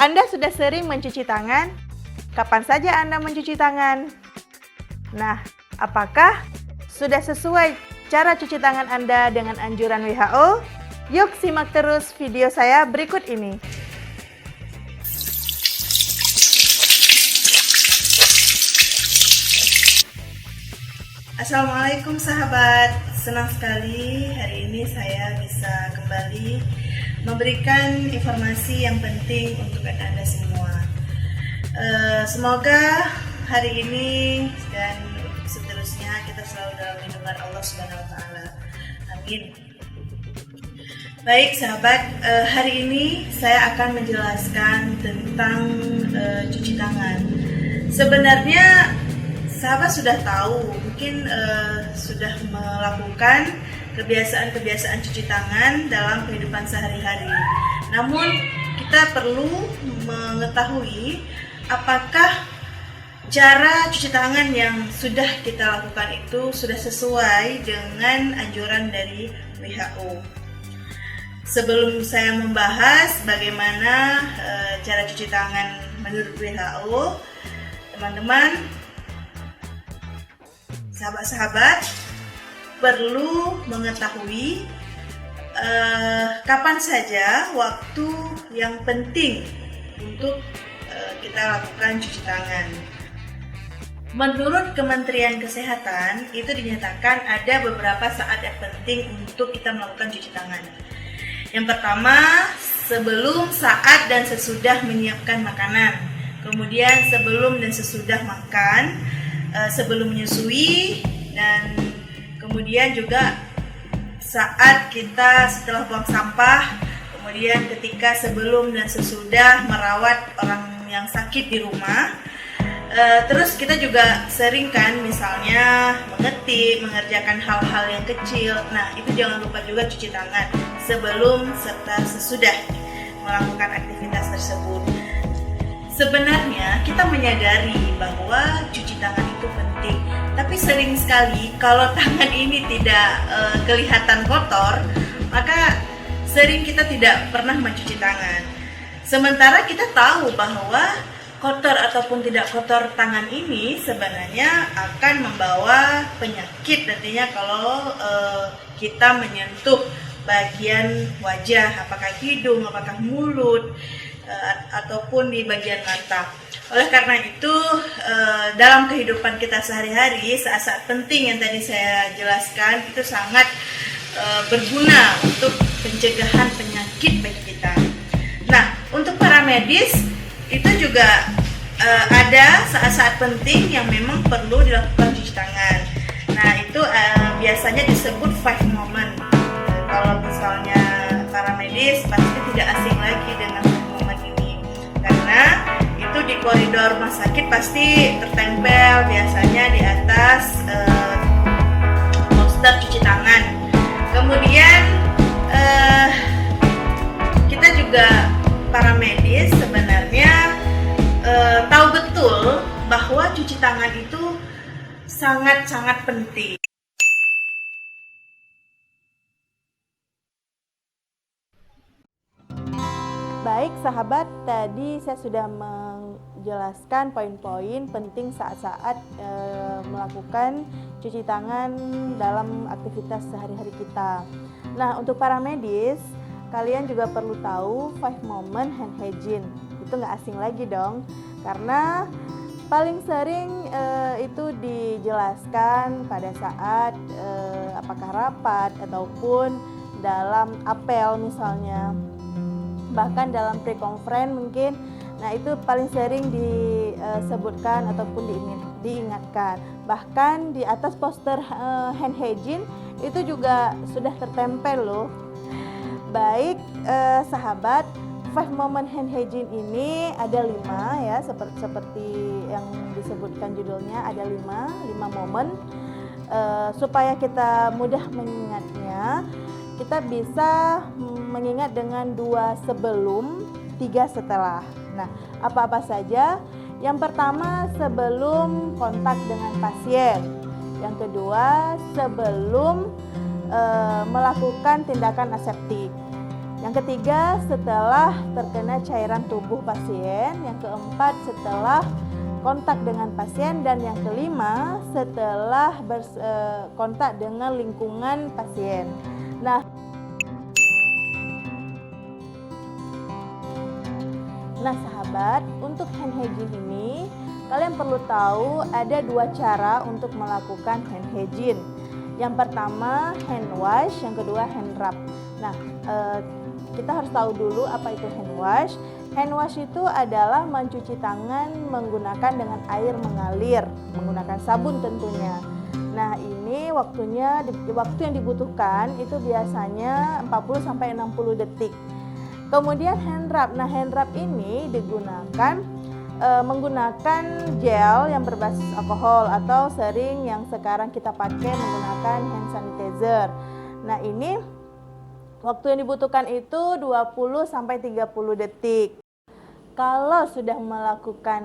Anda sudah sering mencuci tangan? Kapan saja Anda mencuci tangan? Nah, apakah sudah sesuai cara cuci tangan Anda dengan anjuran WHO? Yuk simak terus video saya berikut ini. Assalamualaikum sahabat, senang sekali hari ini saya bisa kembali memberikan informasi yang penting untuk Anda semua. Semoga hari ini dan seterusnya kita selalu dalam lindungan Allah Subhanahu wa Ta'ala. Amin. Baik sahabat, hari ini saya akan menjelaskan tentang cuci tangan. Sebenarnya sahabat sudah tahu, mungkin sudah melakukan kebiasaan-kebiasaan cuci tangan dalam kehidupan sehari-hari. Namun kita perlu mengetahui apakah cara cuci tangan yang sudah kita lakukan itu sudah sesuai dengan anjuran dari WHO. Sebelum saya membahas bagaimana cara cuci tangan menurut WHO, teman-teman, sahabat-sahabat perlu mengetahui kapan saja waktu yang penting untuk kita lakukan cuci tangan. Menurut Kementerian Kesehatan, itu dinyatakan ada beberapa saat yang penting untuk kita melakukan cuci tangan. Yang pertama, sebelum, saat, dan sesudah menyiapkan makanan. Kemudian sebelum dan sesudah makan, sebelum menyusui, dan kemudian juga saat kita setelah buang sampah, kemudian ketika sebelum dan sesudah merawat orang yang sakit di rumah. Terus kita juga sering kan misalnya mengetik, mengerjakan hal-hal yang kecil. Nah, itu jangan lupa juga cuci tangan sebelum serta sesudah melakukan aktivitas tersebut. Sebenarnya kita menyadari bahwa cuci tangan itu penting, tapi sering sekali kalau tangan ini tidak kelihatan kotor, maka sering kita tidak pernah mencuci tangan. Sementara kita tahu bahwa kotor ataupun tidak kotor tangan ini sebenarnya akan membawa penyakit nantinya kalau kita menyentuh bagian wajah, apakah hidung, apakah mulut, ataupun di bagian mata. Oleh karena itu, dalam kehidupan kita sehari-hari, saat-saat penting yang tadi saya jelaskan itu sangat berguna untuk pencegahan penyakit bagi kita. Nah, untuk para medis itu juga ada saat-saat penting yang memang perlu dilakukan cuci tangan. Nah, itu biasanya disebut 5 moment. Kalau misalnya para medis pasti tidak asing lagi dengan karena itu di koridor rumah sakit pasti tertempel biasanya di atas poster cuci tangan. Kemudian kita juga para medis sebenarnya tahu betul bahwa cuci tangan itu sangat-sangat penting. Baik sahabat, tadi saya sudah menjelaskan poin-poin penting saat-saat melakukan cuci tangan dalam aktivitas sehari-hari kita. Nah, untuk para medis, kalian juga perlu tahu 5 moment hand hygiene. Itu nggak asing lagi dong, karena paling sering itu dijelaskan pada saat apakah rapat ataupun dalam apel misalnya. Bahkan dalam pre-conference mungkin, nah itu paling sering disebutkan ataupun diingatkan. Bahkan di atas poster hand hygiene itu juga sudah tertempel loh. Baik sahabat, 5 moment hand hygiene ini ada 5 ya, seperti yang disebutkan judulnya, ada 5 momen. Supaya kita mudah mengingatnya, kita bisa mengingat dengan 2 sebelum, 3 setelah. Nah, apa-apa saja? Yang pertama, sebelum kontak dengan pasien. Yang kedua, sebelum melakukan tindakan aseptik. Yang ketiga, setelah terkena cairan tubuh pasien. Yang keempat, setelah kontak dengan pasien. Dan yang kelima, setelah kontak dengan lingkungan pasien. Nah sahabat, untuk hand hygiene ini kalian perlu tahu ada 2 cara untuk melakukan hand hygiene. Yang pertama hand wash, yang kedua hand rub. Nah, kita harus tahu dulu apa itu hand wash. Hand wash itu adalah mencuci tangan menggunakan dengan air mengalir, menggunakan sabun tentunya. Nah, ini waktu yang dibutuhkan itu biasanya 40-60 detik. Kemudian hand rub. Nah, hand rub ini digunakan menggunakan gel yang berbasis alkohol atau sering yang sekarang kita pakai menggunakan hand sanitizer. Nah, ini waktu yang dibutuhkan itu 20-30 detik. Kalau sudah melakukan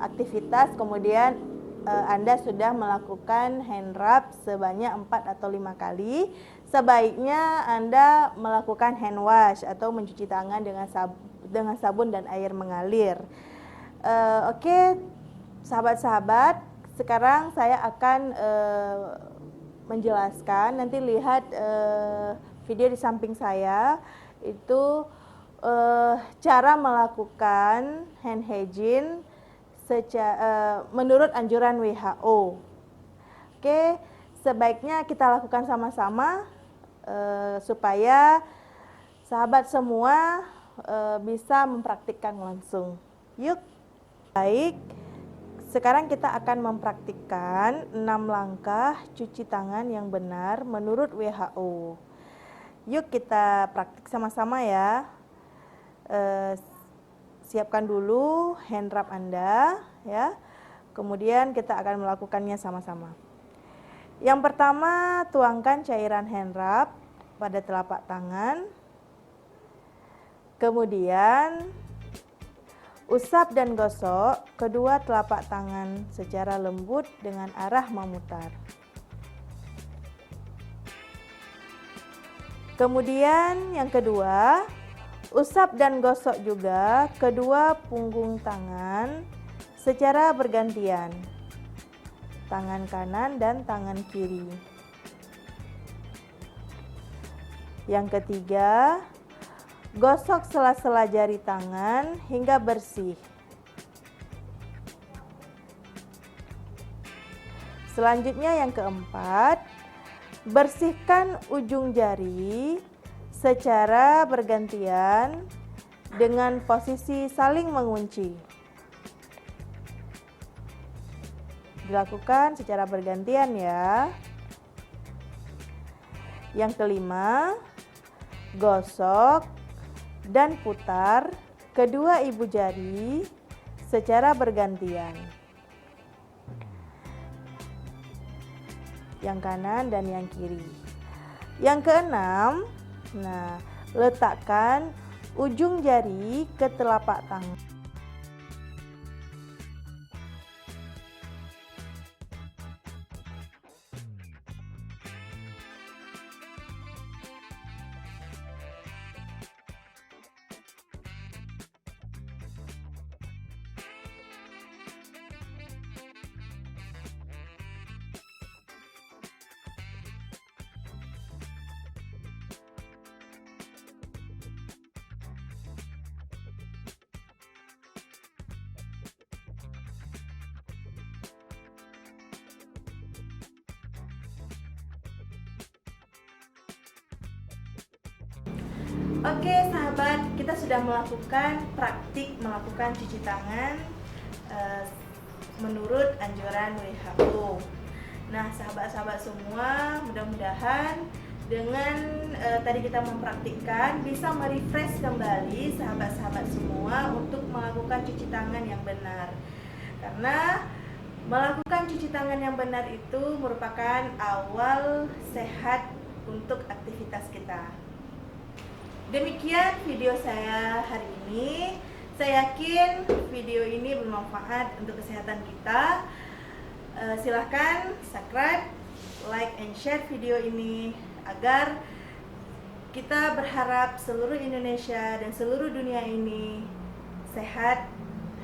aktivitas, kemudian Anda sudah melakukan hand rub sebanyak 4 atau 5 kali, sebaiknya Anda melakukan hand wash atau mencuci tangan dengan sabun dan air mengalir. Oke, sahabat-sahabat, sekarang saya akan menjelaskan. Nanti lihat video di samping saya itu cara melakukan hand hygiene menurut anjuran WHO. Oke, sebaiknya kita lakukan sama-sama supaya sahabat semua bisa mempraktikkan langsung. Yuk. Baik, sekarang kita akan mempraktikkan 6 langkah cuci tangan yang benar menurut WHO. Yuk kita praktik sama-sama ya. Siapkan dulu hand rub Anda ya. Kemudian kita akan melakukannya sama-sama. Yang pertama, tuangkan cairan hand rub pada telapak tangan. Kemudian usap dan gosok kedua telapak tangan secara lembut dengan arah memutar. Kemudian yang kedua, usap dan gosok juga kedua punggung tangan secara bergantian, tangan kanan dan tangan kiri. Yang ketiga, gosok sela-sela jari tangan hingga bersih. Selanjutnya yang keempat, bersihkan ujung jari secara bergantian dengan posisi saling mengunci. Dilakukan secara bergantian ya. Yang kelima, gosok dan putar kedua ibu jari secara bergantian. Yang kanan dan yang kiri. Yang keenam, letakkan ujung jari ke telapak tangan. Oke sahabat, kita sudah melakukan praktik melakukan cuci tangan menurut anjuran WHO. Nah sahabat-sahabat semua, mudah-mudahan dengan tadi kita mempraktikkan bisa merefresh kembali sahabat-sahabat semua untuk melakukan cuci tangan yang benar. Karena melakukan cuci tangan yang benar itu merupakan awal sehat untuk aktivitas kita. Demikian video saya hari ini. Saya yakin video ini bermanfaat untuk kesehatan kita. Silahkan subscribe, like, and share video ini agar Kita berharap seluruh Indonesia dan seluruh dunia ini sehat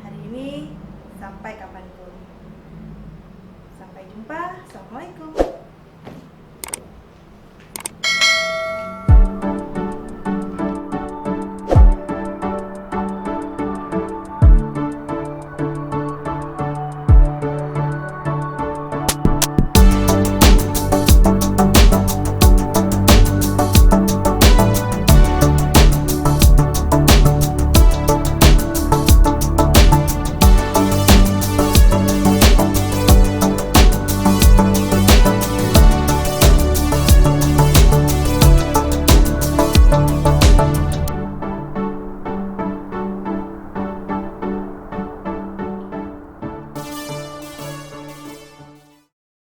hari ini sampai kapanpun. Sampai jumpa. Assalamualaikum.